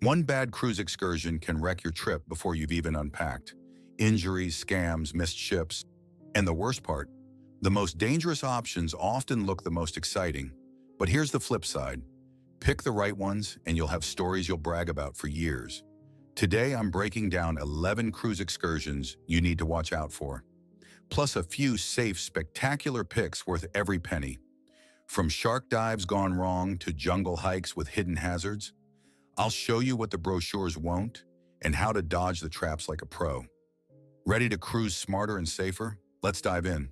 One bad cruise excursion can wreck your trip before you've even unpacked. Injuries, scams, missed ships. And the worst part, the most dangerous options often look the most exciting. But here's the flip side. Pick the right ones and you'll have stories you'll brag about for years. Today, I'm breaking down 11 cruise excursions you need to watch out for, plus a few safe, spectacular picks worth every penny. From shark dives gone wrong to jungle hikes with hidden hazards, I'll show you what the brochures won't and how to dodge the traps like a pro. Ready to cruise smarter and safer? Let's dive in.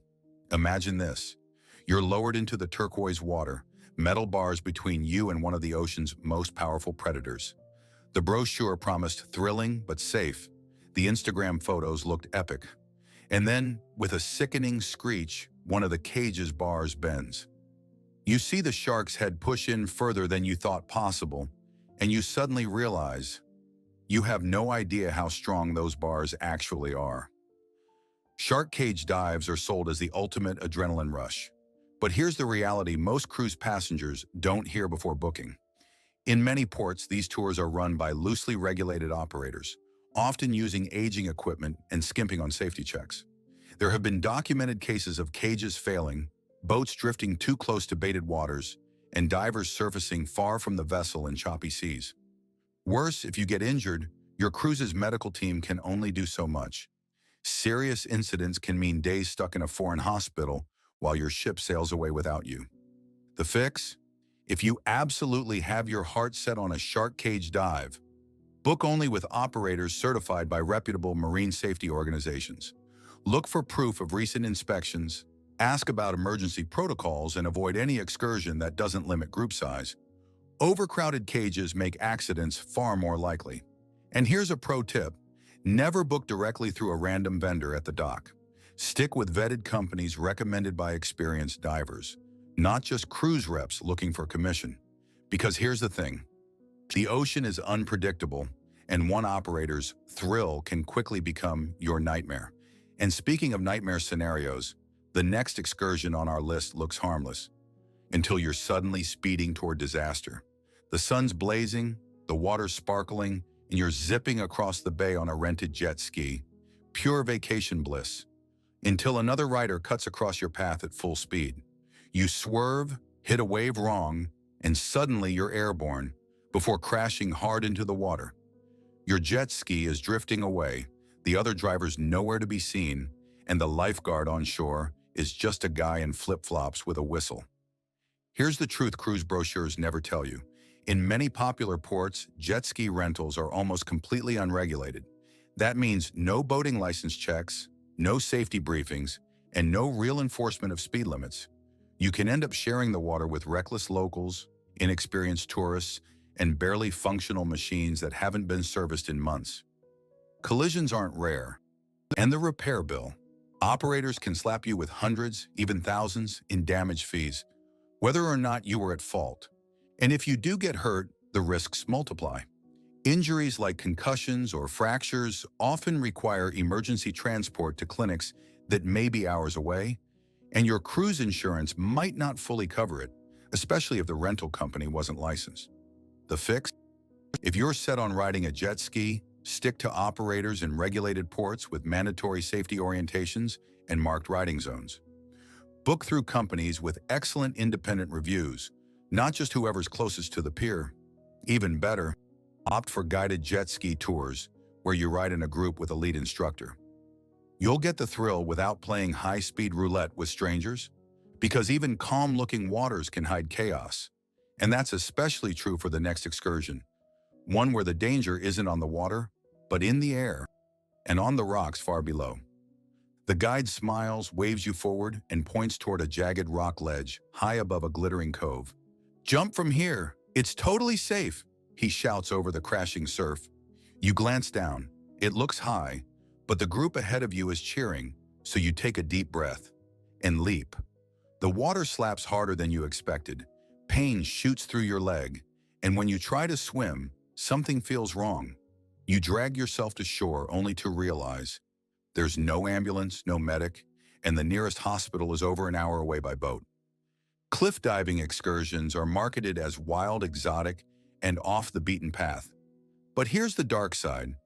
Imagine this. You're lowered into the turquoise water, metal bars between you and one of the ocean's most powerful predators. The brochure promised thrilling but safe. The Instagram photos looked epic. And then, with a sickening screech, one of the cage's bars bends. You see the shark's head push in further than you thought possible, and you suddenly realize you have no idea how strong those bars actually are. Shark cage dives are sold as the ultimate adrenaline rush. But here's the reality most cruise passengers don't hear before booking. In many ports, these tours are run by loosely regulated operators, often using aging equipment and skimping on safety checks. There have been documented cases of cages failing, boats drifting too close to baited waters, and divers surfacing far from the vessel in choppy seas. Worse, if you get injured, your cruise's medical team can only do so much. Serious incidents can mean days stuck in a foreign hospital while your ship sails away without you. The fix? If you absolutely have your heart set on a shark cage dive, book only with operators certified by reputable marine safety organizations. Look for proof of recent inspections, ask about emergency protocols, and avoid any excursion that doesn't limit group size. Overcrowded cages make accidents far more likely. And here's a pro tip. Never book directly through a random vendor at the dock. Stick with vetted companies recommended by experienced divers, not just cruise reps looking for commission. Because here's the thing. The ocean is unpredictable, and one operator's thrill can quickly become your nightmare. And speaking of nightmare scenarios, the next excursion on our list looks harmless, until you're suddenly speeding toward disaster. The sun's blazing, the water's sparkling, and you're zipping across the bay on a rented jet ski. Pure vacation bliss. Until another rider cuts across your path at full speed. You swerve, hit a wave wrong, and suddenly you're airborne, before crashing hard into the water. Your jet ski is drifting away, the other driver's nowhere to be seen, and the lifeguard on shore is just a guy in flip-flops with a whistle. Here's the truth cruise brochures never tell you. In many popular ports, jet ski rentals are almost completely unregulated. That means no boating license checks, no safety briefings, and no real enforcement of speed limits. You can end up sharing the water with reckless locals, inexperienced tourists, and barely functional machines that haven't been serviced in months. Collisions aren't rare. And the repair bill. Operators can slap you with hundreds, even thousands, in damage fees, whether or not you were at fault. And if you do get hurt, the risks multiply. Injuries like concussions or fractures often require emergency transport to clinics that may be hours away, and your cruise insurance might not fully cover it, especially if the rental company wasn't licensed. The fix? If you're set on riding a jet ski, stick to operators in regulated ports with mandatory safety orientations and marked riding zones. Book through companies with excellent independent reviews, not just whoever's closest to the pier. Even better, opt for guided jet ski tours where you ride in a group with a lead instructor. You'll get the thrill without playing high-speed roulette with strangers, because even calm-looking waters can hide chaos. And that's especially true for the next excursion, one where the danger isn't on the water, but in the air and on the rocks far below. The guide smiles, waves you forward, and points toward a jagged rock ledge high above a glittering cove. "Jump from here, it's totally safe," he shouts over the crashing surf. You glance down. It looks high, but the group ahead of you is cheering, so you take a deep breath and leap. The water slaps harder than you expected. Pain shoots through your leg, and when you try to swim, something feels wrong. You drag yourself to shore only to realize there's no ambulance, no medic, and the nearest hospital is over an hour away by boat. Cliff diving excursions are marketed as wild, exotic, and off the beaten path. But here's the dark side.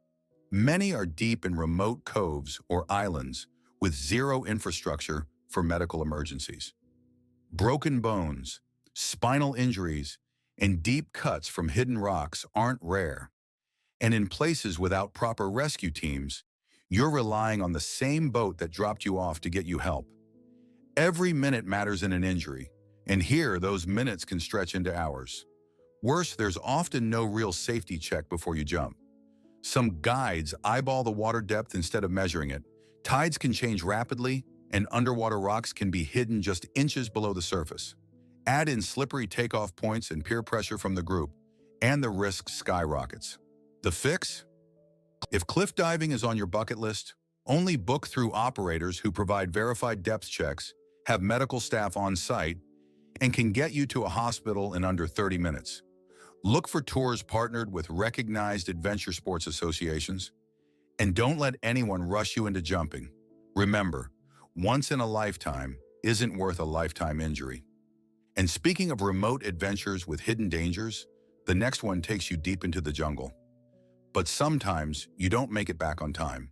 Many are deep in remote coves or islands with zero infrastructure for medical emergencies. Broken bones, spinal injuries, and deep cuts from hidden rocks aren't rare. And in places without proper rescue teams, you're relying on the same boat that dropped you off to get you help. Every minute matters in an injury, and here those minutes can stretch into hours. Worse, there's often no real safety check before you jump. Some guides eyeball the water depth instead of measuring it. Tides can change rapidly, and underwater rocks can be hidden just inches below the surface. Add in slippery takeoff points and peer pressure from the group, and the risk skyrockets. The fix? If cliff diving is on your bucket list, only book through operators who provide verified depth checks, have medical staff on site, and can get you to a hospital in under 30 minutes. Look for tours partnered with recognized adventure sports associations, and don't let anyone rush you into jumping. Remember, once in a lifetime isn't worth a lifetime injury. And speaking of remote adventures with hidden dangers, the next one takes you deep into the jungle. But sometimes you don't make it back on time.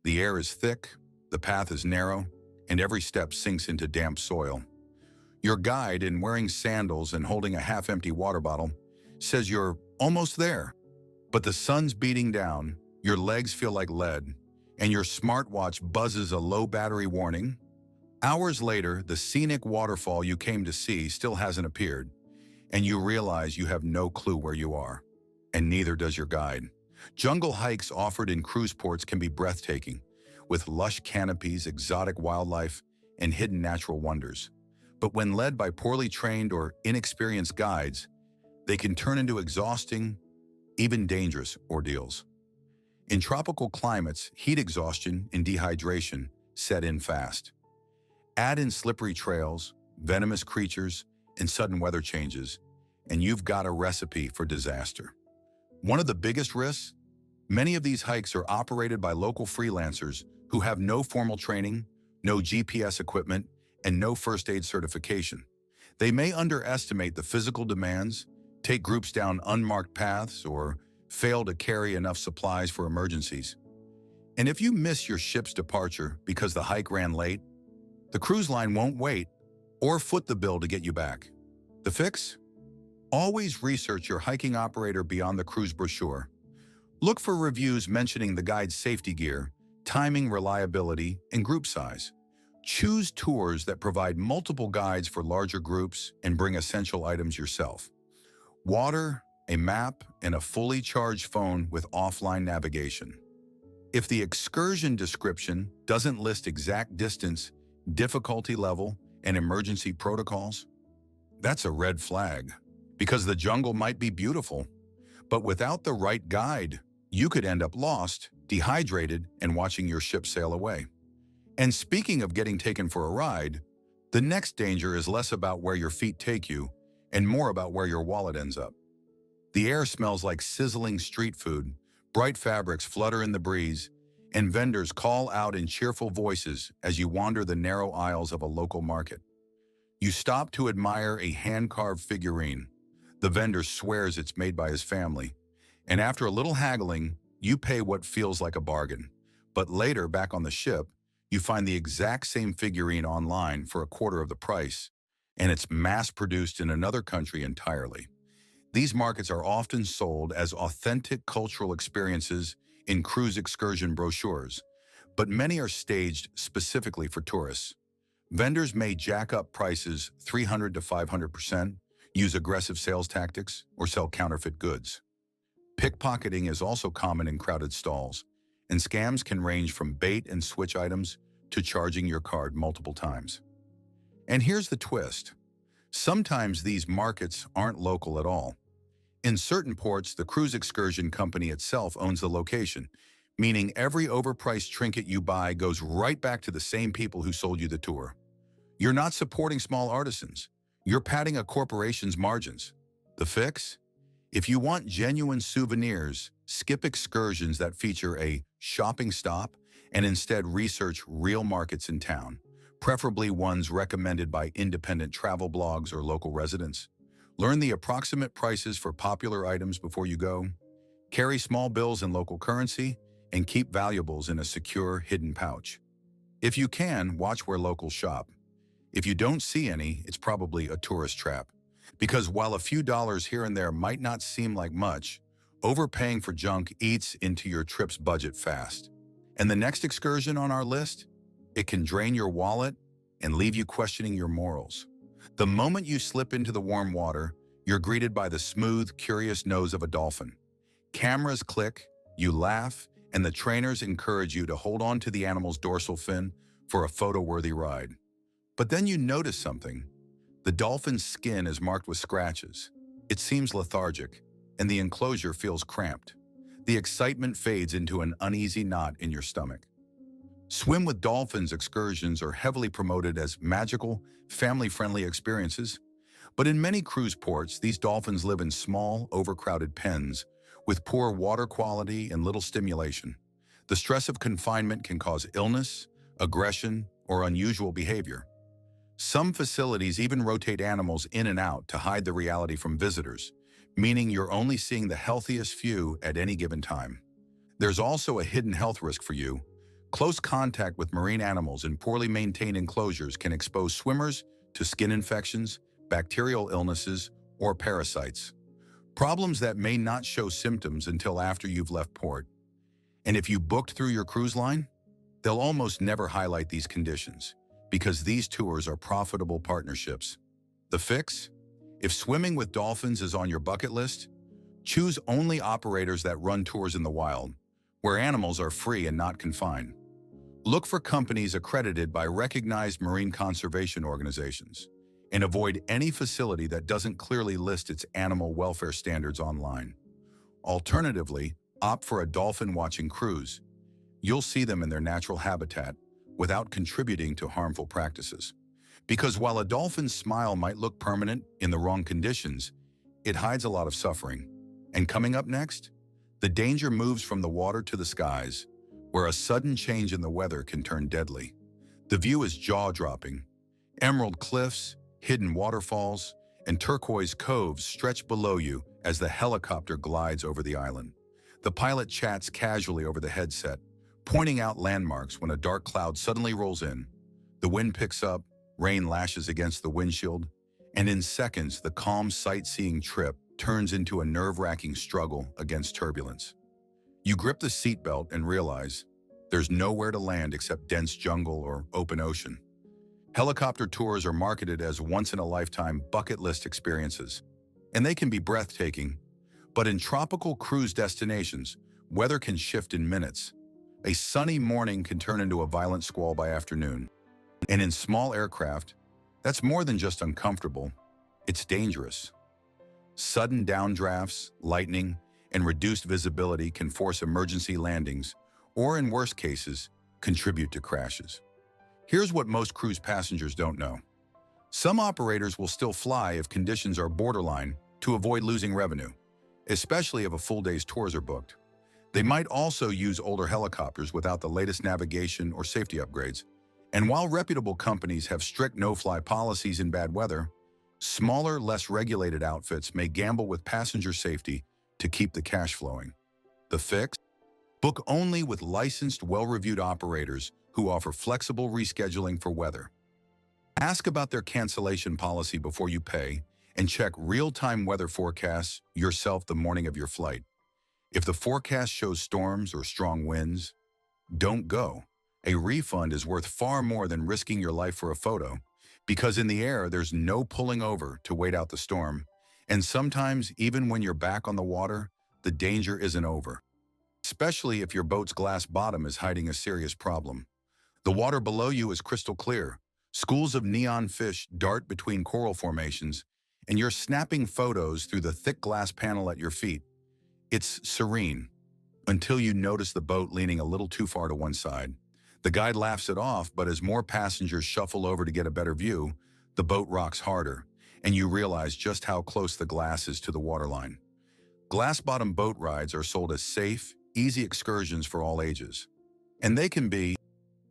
The air is thick, the path is narrow, and every step sinks into damp soil. Your guide, in wearing sandals and holding a half-empty water bottle, says you're almost there. But the sun's beating down, your legs feel like lead, and your smartwatch buzzes a low battery warning. Hours later, the scenic waterfall you came to see still hasn't appeared, and you realize you have no clue where you are. And neither does your guide. Jungle hikes offered in cruise ports can be breathtaking, with lush canopies, exotic wildlife, and hidden natural wonders. But when led by poorly trained or inexperienced guides, they can turn into exhausting, even dangerous ordeals. In tropical climates, heat exhaustion and dehydration set in fast. Add in slippery trails, venomous creatures, and sudden weather changes, and you've got a recipe for disaster. One of the biggest risks? Many of these hikes are operated by local freelancers who have no formal training, no GPS equipment, and no first aid certification. They may underestimate the physical demands, take groups down unmarked paths, or fail to carry enough supplies for emergencies. And if you miss your ship's departure because the hike ran late, the cruise line won't wait or foot the bill to get you back. The fix? Always research your hiking operator beyond the cruise brochure. Look for reviews mentioning the guide's safety gear, timing, reliability, and group size. Choose tours that provide multiple guides for larger groups and bring essential items yourself. Water, a map, and a fully charged phone with offline navigation. If the excursion description doesn't list exact distance, difficulty level, and emergency protocols, that's a red flag. Because the jungle might be beautiful, but without the right guide, you could end up lost, dehydrated, and watching your ship sail away. And speaking of getting taken for a ride, the next danger is less about where your feet take you and more about where your wallet ends up. The air smells like sizzling street food, bright fabrics flutter in the breeze, and vendors call out in cheerful voices as you wander the narrow aisles of a local market. You stop to admire a hand-carved figurine. The vendor swears it's made by his family, and after a little haggling, you pay what feels like a bargain. But later, back on the ship, you find the exact same figurine online for a quarter of the price, and it's mass-produced in another country entirely. These markets are often sold as authentic cultural experiences in cruise excursion brochures, but many are staged specifically for tourists. Vendors may jack up prices 300 to 500%, use aggressive sales tactics, or sell counterfeit goods. Pickpocketing is also common in crowded stalls, and scams can range from bait and switch items to charging your card multiple times. And here's the twist. Sometimes these markets aren't local at all. In certain ports, the cruise excursion company itself owns the location, meaning every overpriced trinket you buy goes right back to the same people who sold you the tour. You're not supporting small artisans. You're padding a corporation's margins. The fix? If you want genuine souvenirs, skip excursions that feature a shopping stop and instead research real markets in town, preferably ones recommended by independent travel blogs or local residents. Learn the approximate prices for popular items before you go. Carry small bills in local currency and keep valuables in a secure, hidden pouch. If you can, watch where locals shop. If you don't see any, it's probably a tourist trap. Because while a few dollars here and there might not seem like much, overpaying for junk eats into your trip's budget fast. And the next excursion on our list? It can drain your wallet and leave you questioning your morals. The moment you slip into the warm water, you're greeted by the smooth, curious nose of a dolphin. Cameras click, you laugh, and the trainers encourage you to hold on to the animal's dorsal fin for a photo-worthy ride. But then you notice something. The dolphin's skin is marked with scratches. It seems lethargic, and the enclosure feels cramped. The excitement fades into an uneasy knot in your stomach. Swim with dolphins excursions are heavily promoted as magical, family-friendly experiences, but in many cruise ports, these dolphins live in small, overcrowded pens with poor water quality and little stimulation. The stress of confinement can cause illness, aggression, or unusual behavior. Some facilities even rotate animals in and out to hide the reality from visitors, meaning you're only seeing the healthiest few at any given time. There's also a hidden health risk for you. Close contact with marine animals in poorly maintained enclosures can expose swimmers to skin infections, bacterial illnesses, or parasites. Problems that may not show symptoms until after you've left port. And if you booked through your cruise line, they'll almost never highlight these conditions because these tours are profitable partnerships. The fix? If swimming with dolphins is on your bucket list, choose only operators that run tours in the wild, where animals are free and not confined. Look for companies accredited by recognized marine conservation organizations, and avoid any facility that doesn't clearly list its animal welfare standards online. Alternatively, opt for a dolphin-watching cruise. You'll see them in their natural habitat without contributing to harmful practices. Because while a dolphin's smile might look permanent in the wrong conditions, it hides a lot of suffering. And coming up next, the danger moves from the water to the skies, where a sudden change in the weather can turn deadly. The view is jaw-dropping. Emerald cliffs, hidden waterfalls, and turquoise coves stretch below you as the helicopter glides over the island. The pilot chats casually over the headset, pointing out landmarks when a dark cloud suddenly rolls in. The wind picks up, rain lashes against the windshield, and in seconds, the calm sightseeing trip turns into a nerve-wracking struggle against turbulence. You grip the seatbelt and realize there's nowhere to land except dense jungle or open ocean. Helicopter tours are marketed as once-in-a-lifetime bucket list experiences, and they can be breathtaking. But in tropical cruise destinations, weather can shift in minutes. A sunny morning can turn into a violent squall by afternoon. And in small aircraft, that's more than just uncomfortable, it's dangerous. Sudden downdrafts, lightning, and reduced visibility can force emergency landings, or in worst cases, contribute to crashes. Here's what most cruise passengers don't know. Some operators will still fly if conditions are borderline to avoid losing revenue, especially if a full day's tours are booked. They might also use older helicopters without the latest navigation or safety upgrades. And while reputable companies have strict no-fly policies in bad weather, smaller, less regulated outfits may gamble with passenger safety to keep the cash flowing. The fix? Book only with licensed, well-reviewed operators who offer flexible rescheduling for weather. Ask about their cancellation policy before you pay, and check real-time weather forecasts yourself the morning of your flight. If the forecast shows storms or strong winds, don't go. A refund is worth far more than risking your life for a photo, because in the air there's no pulling over to wait out the storm, and sometimes even when you're back on the water, the danger isn't over. Especially if your boat's glass bottom is hiding a serious problem. The water below you is crystal clear. Schools of neon fish dart between coral formations, and you're snapping photos through the thick glass panel at your feet. It's serene, until you notice the boat leaning a little too far to one side. The guide laughs it off, but as more passengers shuffle over to get a better view, the boat rocks harder, and you realize just how close the glass is to the waterline. Glass-bottom boat rides are sold as safe, easy excursions for all ages. And they can be,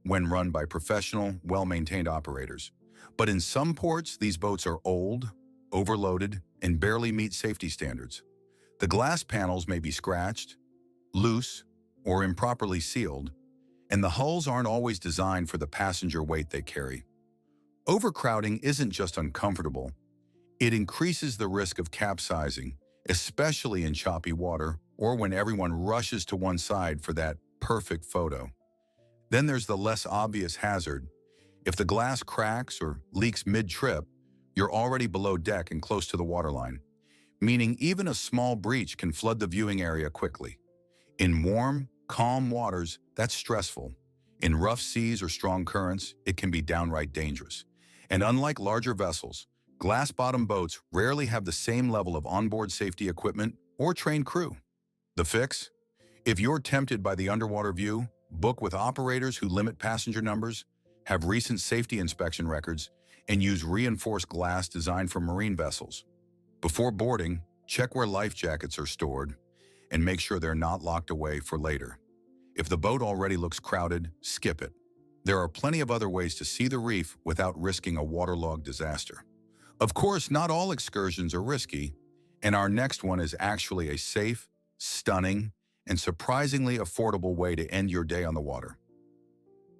when run by professional, well-maintained operators. But in some ports, these boats are old, overloaded, and barely meet safety standards. The glass panels may be scratched, loose, or improperly sealed, and the hulls aren't always designed for the passenger weight they carry. Overcrowding isn't just uncomfortable, it increases the risk of capsizing, especially in choppy water or when everyone rushes to one side for that perfect photo. Then there's the less obvious hazard. If the glass cracks or leaks mid-trip, you're already below deck and close to the waterline, meaning even a small breach can flood the viewing area quickly. In warm, calm waters, that's stressful. In rough seas or strong currents, it can be downright dangerous. And unlike larger vessels, glass-bottom boats rarely have the same level of onboard safety equipment or trained crew. The fix? If you're tempted by the underwater view, book with operators who limit passenger numbers, have recent safety inspection records, and use reinforced glass designed for marine vessels. Before boarding, check where life jackets are stored and make sure they're not locked away for later. If the boat already looks crowded, skip it. There are plenty of other ways to see the reef without risking a waterlogged disaster. Of course, not all excursions are risky, and our next one is actually a safe, stunning, and surprisingly affordable way to end your day on the water.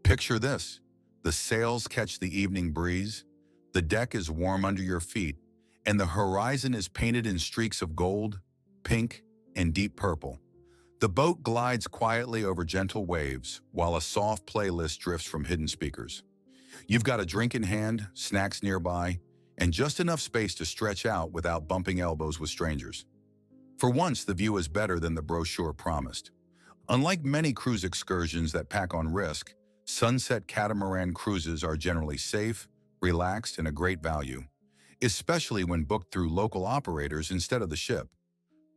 Picture this. The sails catch the evening breeze, the deck is warm under your feet, and the horizon is painted in streaks of gold, pink, and deep purple. The boat glides quietly over gentle waves, while a soft playlist drifts from hidden speakers. You've got a drink in hand, snacks nearby, and just enough space to stretch out without bumping elbows with strangers. For once, the view is better than the brochure promised. Unlike many cruise excursions that pack on risk, sunset catamaran cruises are generally safe, relaxed, and a great value, especially when booked through local operators instead of the ship.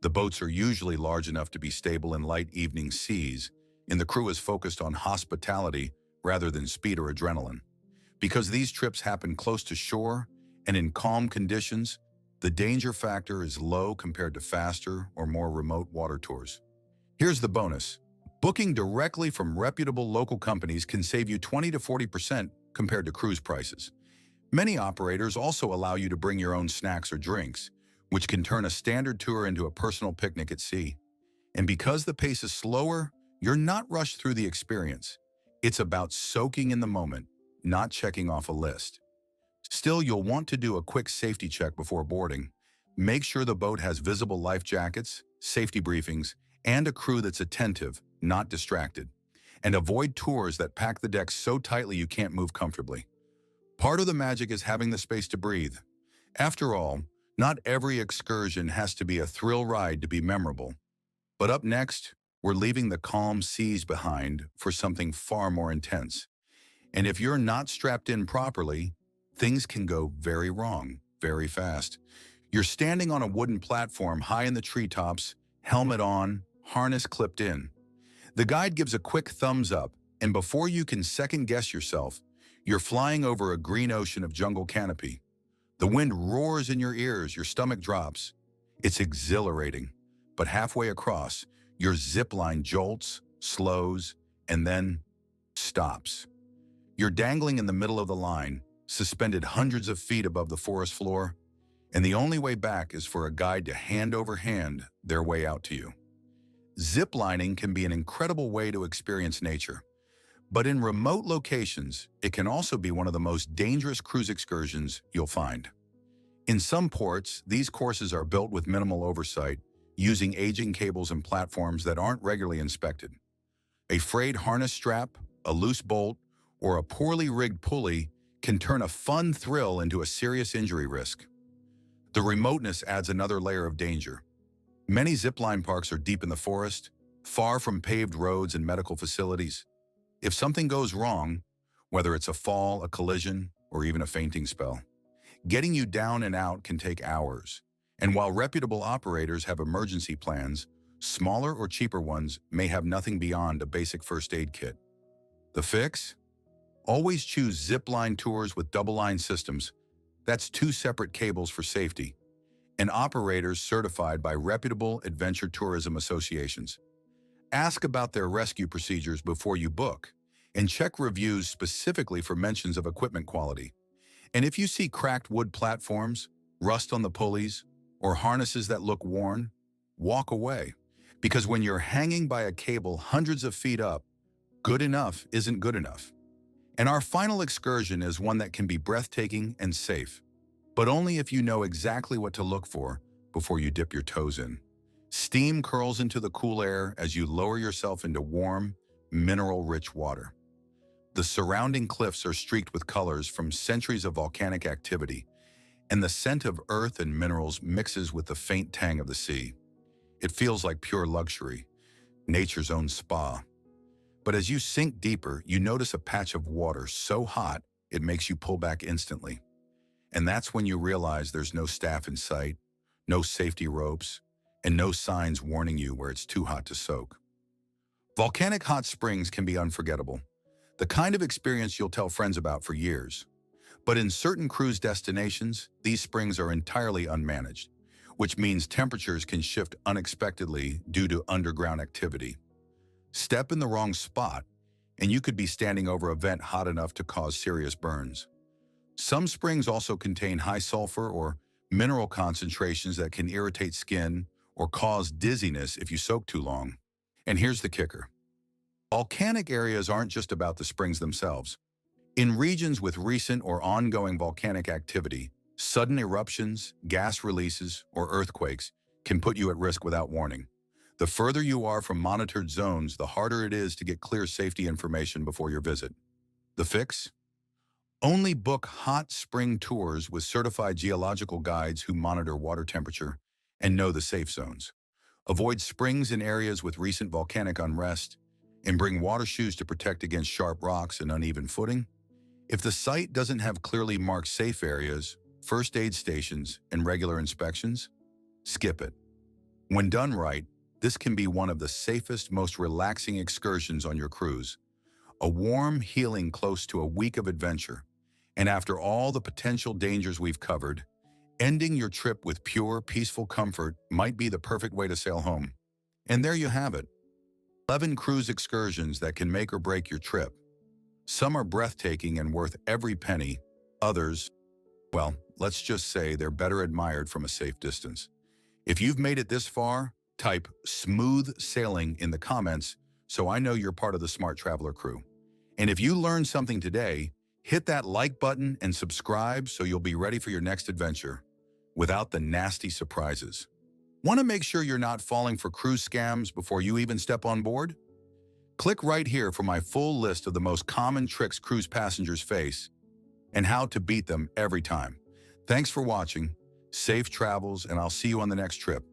The boats are usually large enough to be stable in light evening seas, and the crew is focused on hospitality rather than speed or adrenaline. Because these trips happen close to shore and in calm conditions, the danger factor is low compared to faster or more remote water tours. Here's the bonus. Booking directly from reputable local companies can save you 20 to 40% compared to cruise prices. Many operators also allow you to bring your own snacks or drinks, which can turn a standard tour into a personal picnic at sea. And because the pace is slower, you're not rushed through the experience. It's about soaking in the moment, not checking off a list. Still, you'll want to do a quick safety check before boarding. Make sure the boat has visible life jackets, safety briefings, and a crew that's attentive, not distracted. And avoid tours that pack the deck so tightly you can't move comfortably. Part of the magic is having the space to breathe. After all, not every excursion has to be a thrill ride to be memorable. But up next, we're leaving the calm seas behind for something far more intense. And if you're not strapped in properly, things can go very wrong, very fast. You're standing on a wooden platform high in the treetops, helmet on, harness clipped in. The guide gives a quick thumbs up, and before you can second-guess yourself, you're flying over a green ocean of jungle canopy. The wind roars in your ears, your stomach drops. It's exhilarating, but halfway across, your zipline jolts, slows, and then stops. You're dangling in the middle of the line, suspended hundreds of feet above the forest floor, and the only way back is for a guide to hand over hand their way out to you. Ziplining can be an incredible way to experience nature, but in remote locations, it can also be one of the most dangerous cruise excursions you'll find. In some ports, these courses are built with minimal oversight, using aging cables and platforms that aren't regularly inspected. A frayed harness strap, a loose bolt, or a poorly rigged pulley can turn a fun thrill into a serious injury risk. The remoteness adds another layer of danger. Many zipline parks are deep in the forest, far from paved roads and medical facilities. If something goes wrong, whether it's a fall, a collision, or even a fainting spell, getting you down and out can take hours. And while reputable operators have emergency plans, smaller or cheaper ones may have nothing beyond a basic first aid kit. The fix? Always choose zipline tours with double-line systems. That's 2 separate cables for safety, and operators certified by reputable adventure tourism associations. Ask about their rescue procedures before you book, and check reviews specifically for mentions of equipment quality. And if you see cracked wood platforms, rust on the pulleys, or harnesses that look worn, walk away. Because when you're hanging by a cable hundreds of feet up, good enough isn't good enough. And our final excursion is one that can be breathtaking and safe, but only if you know exactly what to look for before you dip your toes in. Steam curls into the cool air as you lower yourself into warm, mineral-rich water. The surrounding cliffs are streaked with colors from centuries of volcanic activity, and the scent of earth and minerals mixes with the faint tang of the sea. It feels like pure luxury, nature's own spa. But as you sink deeper, you notice a patch of water so hot it makes you pull back instantly. And that's when you realize there's no staff in sight, no safety ropes, and no signs warning you where it's too hot to soak. Volcanic hot springs can be unforgettable, the kind of experience you'll tell friends about for years. But in certain cruise destinations, these springs are entirely unmanaged, which means temperatures can shift unexpectedly due to underground activity. Step in the wrong spot, and you could be standing over a vent hot enough to cause serious burns. Some springs also contain high sulfur or mineral concentrations that can irritate skin or cause dizziness if you soak too long. And here's the kicker. Volcanic areas aren't just about the springs themselves. In regions with recent or ongoing volcanic activity, sudden eruptions, gas releases, or earthquakes can put you at risk without warning. The further you are from monitored zones, the harder it is to get clear safety information before your visit. The fix? Only book hot spring tours with certified geological guides who monitor water temperature and know the safe zones. Avoid springs in areas with recent volcanic unrest, and bring water shoes to protect against sharp rocks and uneven footing. If the site doesn't have clearly marked safe areas, first aid stations, and regular inspections, skip it. When done right, this can be one of the safest, most relaxing excursions on your cruise. A warm healing close to a week of adventure. And after all the potential dangers we've covered, ending your trip with pure, peaceful comfort might be the perfect way to sail home. And there you have it. 11 cruise excursions that can make or break your trip. Some are breathtaking and worth every penny. Others, well, let's just say they're better admired from a safe distance. If you've made it this far, type "smooth sailing" in the comments so I know you're part of the Smart Traveler crew. And if you learned something today, hit that like button and subscribe so you'll be ready for your next adventure without the nasty surprises. Want to make sure you're not falling for cruise scams before you even step on board? Click right here for my full list of the most common tricks cruise passengers face and how to beat them every time. Thanks for watching, safe travels, and I'll see you on the next trip.